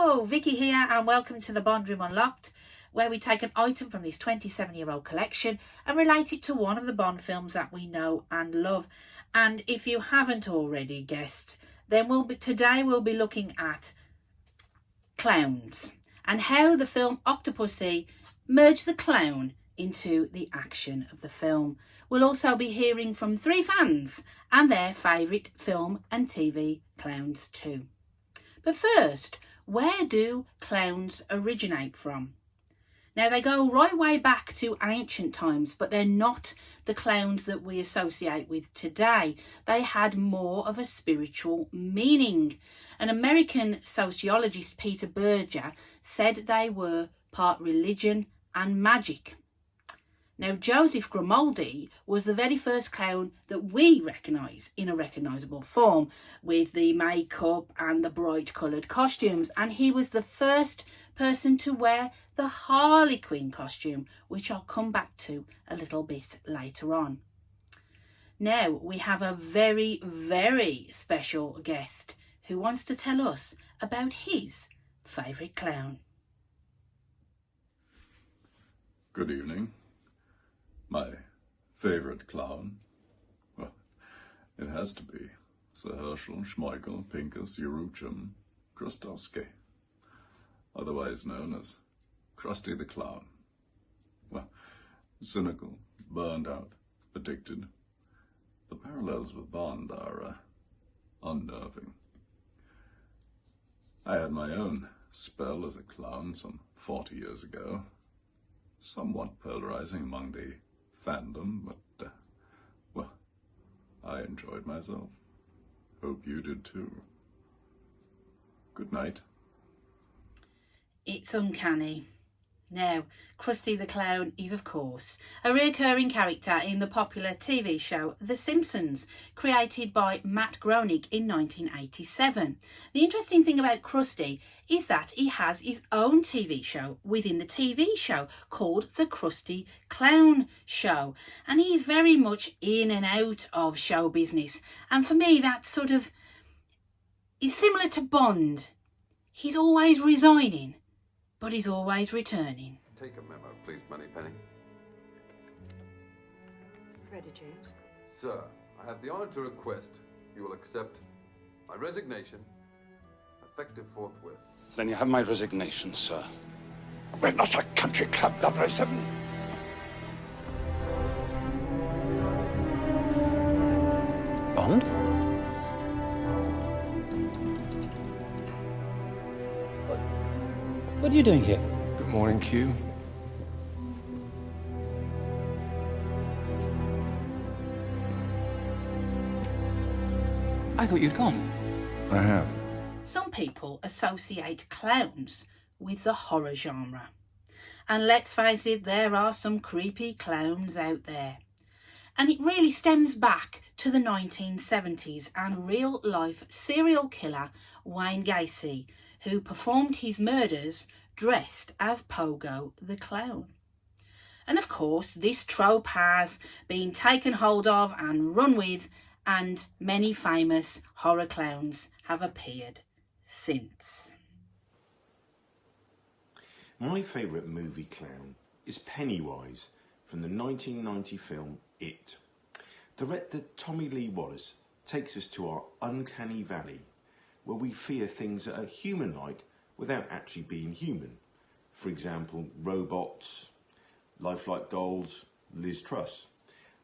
Hello, Vicky here and welcome to the Bond Room Unlocked, where we take an item from this 27-year-old collection and relate it to one of the Bond films that we know and love. And if you haven't already guessed, then today we'll be looking at clowns and how the film Octopussy merged the clown into the action of the film. We'll also be hearing from 3 fans and their favourite film and TV clowns too. But first, where do clowns originate from? Now, they go right way back to ancient times, but they're not the clowns that we associate with today. They had more of a spiritual meaning. An American sociologist, Peter Berger, said they were part religion and magic. Now, Joseph Grimaldi was the very first clown that we recognise in a recognisable form, with the makeup and the bright coloured costumes, and he was the first person to wear the Harley Quinn costume, which I'll come back to a little bit later on. Now, we have a very, very special guest who wants to tell us about his favourite clown. Good evening. My favourite clown? Well, it has to be Sir Herschel Schmeichel Pincus Euruchum Krustowski, otherwise known as Krusty the Clown. Well, cynical, burned out, addicted. The parallels with Bond are unnerving. I had my own spell as a clown some 40 years ago, somewhat polarizing among the fandom, but, well, I enjoyed myself. Hope you did too. Good night. It's uncanny. Now, Krusty the Clown is, of course, a recurring character in the popular TV show The Simpsons, created by Matt Groening in 1987. The interesting thing about Krusty is that he has his own TV show within the TV show called The Krusty Clown Show, and he's very much in and out of show business. And for me, that sort of is similar to Bond. He's always resigning, but he's always returning. Take a memo, please, Moneypenny. Ready, James. Sir, I have the honor to request you will accept my resignation, effective forthwith. Then you have my resignation, sir. We're not a country club, 007. Bond? What are you doing here? Good morning, Q. I thought you'd gone. I have. Some people associate clowns with the horror genre. And let's face it, there are some creepy clowns out there. And it really stems back to the 1970s and real-life serial killer Wayne Gacy, who performed his murders dressed as Pogo the Clown. And of course, this trope has been taken hold of and run with, and many famous horror clowns have appeared since. My favourite movie clown is Pennywise from the 1990 film It. Director Tommy Lee Wallace takes us to our uncanny valley, where we fear things that are human-like without actually being human. For example, robots, lifelike dolls, Liz Truss.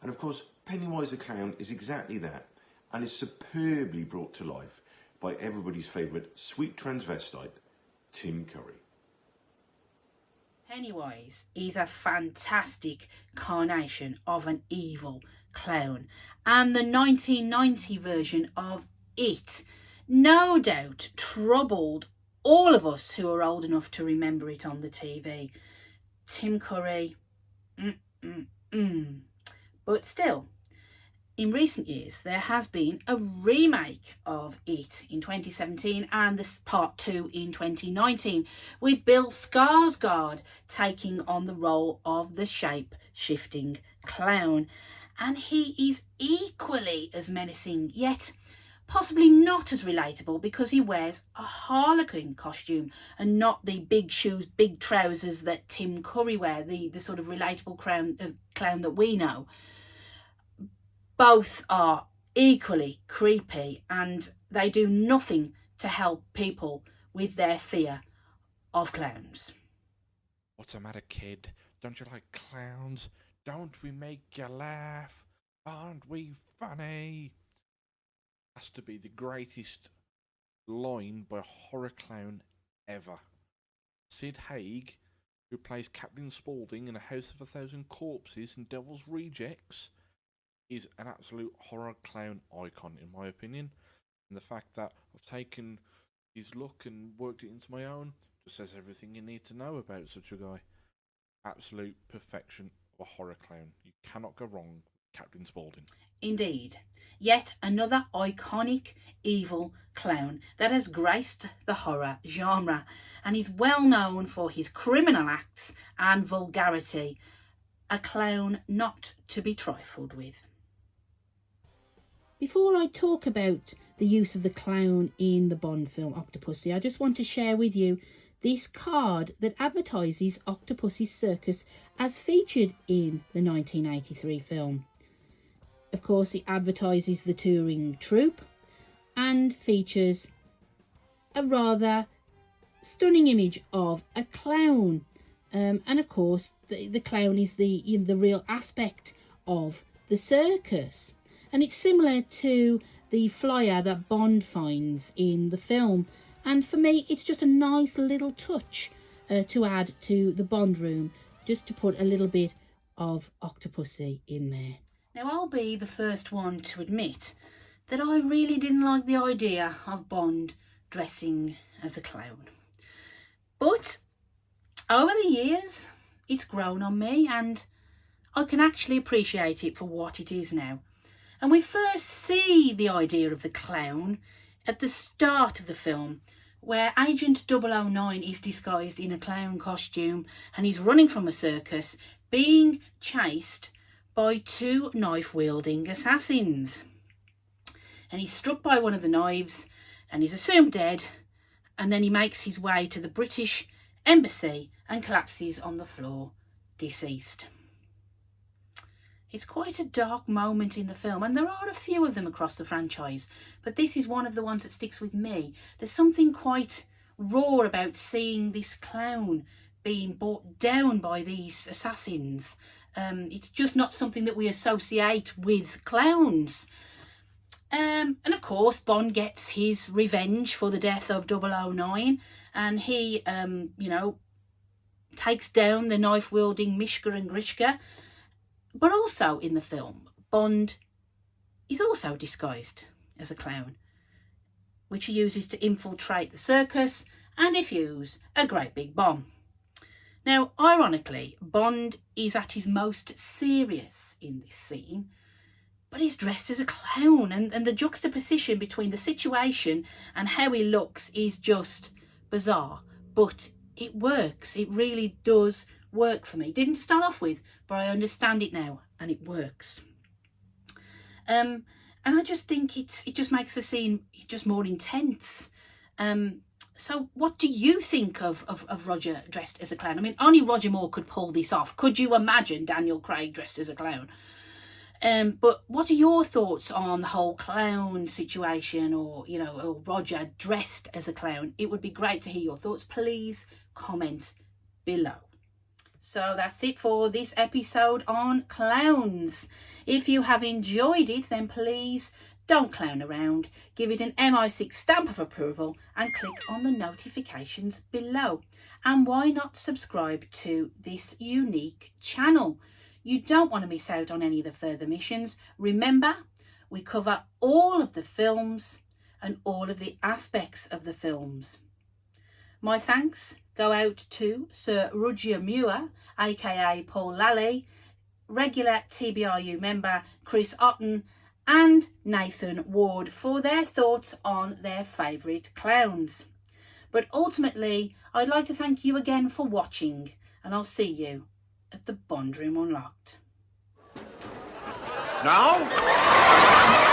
And of course, Pennywise the Clown is exactly that, and is superbly brought to life by everybody's favourite sweet transvestite, Tim Curry. Pennywise is a fantastic carnation of an evil clown, and the 1990 version of It no doubt troubled all of us who are old enough to remember it on the TV. Tim Curry, But still, in recent years, there has been a remake of It in 2017 and this part 2 in 2019, with Bill Skarsgård taking on the role of the shape-shifting clown. And he is equally as menacing, yet possibly not as relatable because he wears a harlequin costume and not the big shoes, big trousers that Tim Curry wear, the sort of relatable clown that we know. Both are equally creepy and they do nothing to help people with their fear of clowns. What's the matter, kid? Don't you like clowns? Don't we make you laugh? Aren't we funny? Has to be the greatest line by a horror clown ever. Sid Haig, who plays Captain Spaulding in A House of a Thousand Corpses and Devil's Rejects, is an absolute horror clown icon in my opinion. And the fact that I've taken his look and worked it into my own just says everything you need to know about such a guy. Absolute perfection of a horror clown. You cannot go wrong with Captain Spaulding. Indeed. Yet another iconic evil clown that has graced the horror genre and is well known for his criminal acts and vulgarity. A clown not to be trifled with. Before I talk about the use of the clown in the Bond film Octopussy, I just want to share with you this card that advertises Octopussy's circus as featured in the 1983 film. Of course, it advertises the touring troupe and features a rather stunning image of a clown. And of course, the clown is the real aspect of the circus. And it's similar to the flyer that Bond finds in the film. And for me, it's just a nice little touch to add to the Bond room, just to put a little bit of Octopussy in there. Now, I'll be the first one to admit that I really didn't like the idea of Bond dressing as a clown. But over the years, it's grown on me and I can actually appreciate it for what it is now. And we first see the idea of the clown at the start of the film, where Agent 009 is disguised in a clown costume and he's running from a circus, being chased by two knife-wielding assassins. And he's struck by one of the knives and he's assumed dead, and then he makes his way to the British embassy and collapses on the floor, deceased. It's quite a dark moment in the film, and there are a few of them across the franchise, but this is one of the ones that sticks with me. There's something quite raw about seeing this clown being brought down by these assassins. It's just not something that we associate with clowns. And of course, Bond gets his revenge for the death of 009, and he, takes down the knife-wielding Mishka and Grishka. But also in the film, Bond is also disguised as a clown, which he uses to infiltrate the circus and defuse a great big bomb. Now, ironically, Bond is at his most serious in this scene, but he's dressed as a clown, and the juxtaposition between the situation and how he looks is just bizarre. But it works. It really does work for me. Didn't start off with, but I understand it now and it works. And I just think it just makes the scene just more intense. So what do you think of Roger dressed as a clown? I mean, only Roger Moore could pull this off. Could you imagine Daniel Craig dressed as a clown? But what are your thoughts on the whole clown situation, or Roger dressed as a clown? It would be great to hear your thoughts. Please comment below. So that's it for this episode on clowns. If you have enjoyed it, then please don't clown around. Give it an MI6 stamp of approval and click on the notifications below. And why not subscribe to this unique channel? You don't want to miss out on any of the further missions. Remember, we cover all of the films and all of the aspects of the films. My thanks go out to Sir Roger Muir, aka Paul Lally, regular TBRU member Chris Otten and Nathan Ward for their thoughts on their favourite clowns. But ultimately, I'd like to thank you again for watching, and I'll see you at the Bond Room Unlocked. Now?